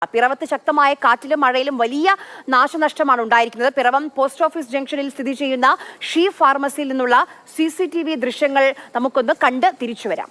പിറവത്ത് ശക്തമായ കാറ്റിലും മഴയിലും വലിയ നാശനഷ്ടമാണ് ഉണ്ടായിരിക്കുന്നത്. പിറവം പോസ്റ്റ് ഓഫീസ് ജംഗ്ഷനിൽ സ്ഥിതി ചെയ്യുന്ന ഷീ ഫാർമസിയിൽ നിന്നുള്ള CCTV ദൃശ്യങ്ങൾ നമുക്കൊന്ന് കണ്ട് തിരിച്ചു വരാം.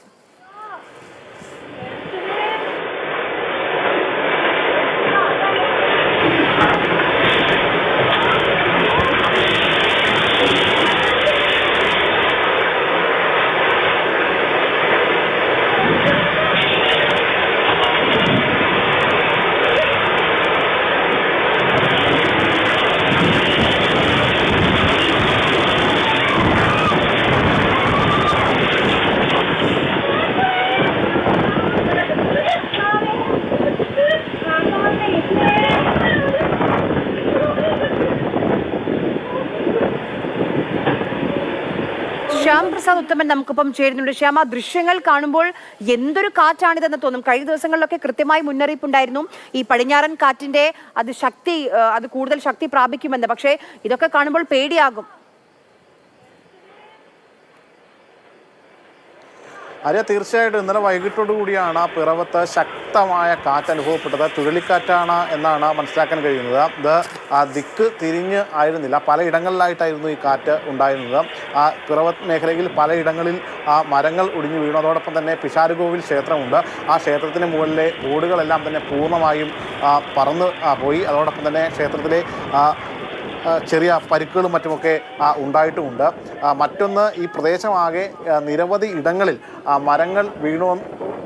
ശ്യാം പ്രസാദ് ഉത്തമൻ നമുക്കിപ്പം ചേരുന്നുണ്ട്. ശ്യാം, ആ ദൃശ്യങ്ങൾ കാണുമ്പോൾ എന്തൊരു കാറ്റാണിതെന്ന് തോന്നും. കഴിഞ്ഞ ദിവസങ്ങളിലൊക്കെ കൃത്യമായി മുന്നറിയിപ്പുണ്ടായിരുന്നു ഈ പടിഞ്ഞാറൻ കാറ്റിന്റെ അത് കൂടുതൽ ശക്തി പ്രാപിക്കുമെന്ന്. പക്ഷേ ഇതൊക്കെ കാണുമ്പോൾ പേടിയാകും. ആര്യ, തീർച്ചയായിട്ടും ഇന്നലെ വൈകിട്ടോടു കൂടിയാണ് പിറവത്ത് ശക്തമായ കാറ്റ് അനുഭവപ്പെട്ടത്. ചുഴലിക്കാറ്റാണ് എന്നാണ് മനസ്സിലാക്കാൻ കഴിയുന്നത്. ഇത് ദിക്ക് തിരിഞ്ഞ് ആയിരുന്നില്ല, പലയിടങ്ങളിലായിട്ടായിരുന്നു ഈ കാറ്റ് ഉണ്ടായിരുന്നത്. പിറവത്ത് മേഖലയിൽ പലയിടങ്ങളിൽ മരങ്ങൾ ഒടിഞ്ഞു വീണു. അതോടൊപ്പം തന്നെ പിഷാരുകോവിൽ ക്ഷേത്രമുണ്ട്. ആ ക്ഷേത്രത്തിന് മുകളിലെ ഓടുകളെല്ലാം തന്നെ പൂർണ്ണമായും പറന്ന് പോയി. അതോടൊപ്പം തന്നെ ക്ഷേത്രത്തിലെ ചെറിയ പരിക്കുകളും മറ്റുമൊക്കെ ഉണ്ടായിട്ടുമുണ്ട്. മറ്റൊന്ന്, ഈ പ്രദേശമാകെ നിരവധി ഇടങ്ങളിൽ മരങ്ങൾ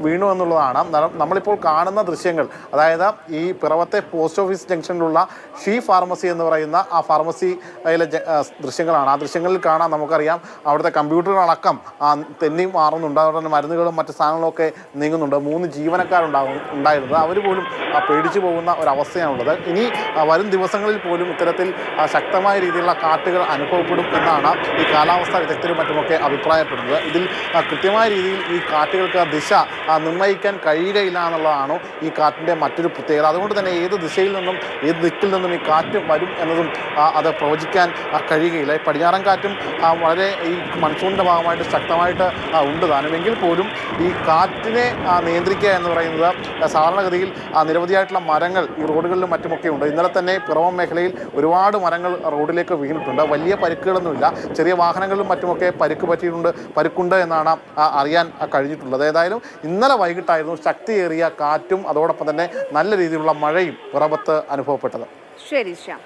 വീണു എന്നുള്ളതാണ്. നമ്മളിപ്പോൾ കാണുന്ന ദൃശ്യങ്ങൾ, അതായത് ഈ പിറവത്തെ പോസ്റ്റ് ഓഫീസ് ജംഗ്ഷനിലുള്ള ഷീ ഫാർമസി എന്ന് പറയുന്ന ആ ഫാർമസിയിലെ ദൃശ്യങ്ങളാണ്. ആ ദൃശ്യങ്ങളിൽ കാണാം, നമുക്കറിയാം അവിടുത്തെ കമ്പ്യൂട്ടറുകളടക്കം തെന്നി മാറുന്നുണ്ട്. അതുപോലെ തന്നെ മരുന്നുകളും മറ്റ് സാധനങ്ങളൊക്കെ നീങ്ങുന്നുണ്ട്. 3 ജീവനക്കാരുണ്ടായിരുന്നത് അവർ പോലും പേടിച്ചു പോകുന്ന ഒരവസ്ഥയാണുള്ളത്. ഇനി വരും ദിവസങ്ങളിൽ പോലും ഇത്തരത്തിൽ ശക്തമായ രീതിയിലുള്ള കാറ്റുകൾ അനുഭവപ്പെടും എന്നാണ് ഈ കാലാവസ്ഥാ വിദഗ്ധരും മറ്റുമൊക്കെ അഭിപ്രായപ്പെടുന്നത്. ഇതിൽ കൃത്യമായ രീതിയിൽ ഈ കാറ്റുകൾക്ക് ദിശ നിർണ്ണയിക്കാൻ കഴിയുകയില്ല എന്നുള്ളതാണ് ഈ കാറ്റിൻ്റെ മറ്റൊരു പ്രത്യേകത. അതുകൊണ്ട് തന്നെ ഏത് ദിശയിൽ നിന്നും ഏത് ദിക്കിൽ നിന്നും ഈ കാറ്റ് വരും എന്നതും അത് പ്രവചിക്കാൻ കഴിയുകയില്ല. പടിഞ്ഞാറൻ കാറ്റും വളരെ ഈ മൺസൂണിൻ്റെ ഭാഗമായിട്ട് ശക്തമായിട്ട് ഉണ്ട് താനുമെങ്കിൽ പോലും ഈ കാറ്റിനെ നിയന്ത്രിക്കുക എന്ന് പറയുന്നത് സാധാരണഗതിയിൽ നിരവധിയായിട്ടുള്ള മരങ്ങൾ ഈ റോഡുകളിലും മറ്റുമൊക്കെ ഉണ്ട്. ഇന്നലെ തന്നെ പിറവം മേഖലയിൽ ഒരുപാട് മരങ്ങൾ റോഡിലേക്ക് വീണിട്ടുണ്ട്. വലിയ പരിക്കുകളൊന്നുമില്ല. ചെറിയ വാഹനങ്ങളിലും മറ്റുമൊക്കെ പരുക്കുണ്ട് എന്നാണ് അറിയാൻ കഴിഞ്ഞിട്ടുള്ളത്. ഏതായാലും ഇന്നലെ വൈകിട്ടായിരുന്നു ശക്തിയേറിയ കാറ്റും അതോടൊപ്പം തന്നെ നല്ല രീതിയിലുള്ള മഴയും പിറവത്ത് അനുഭവപ്പെട്ടത്. ശരി ശ്യാം.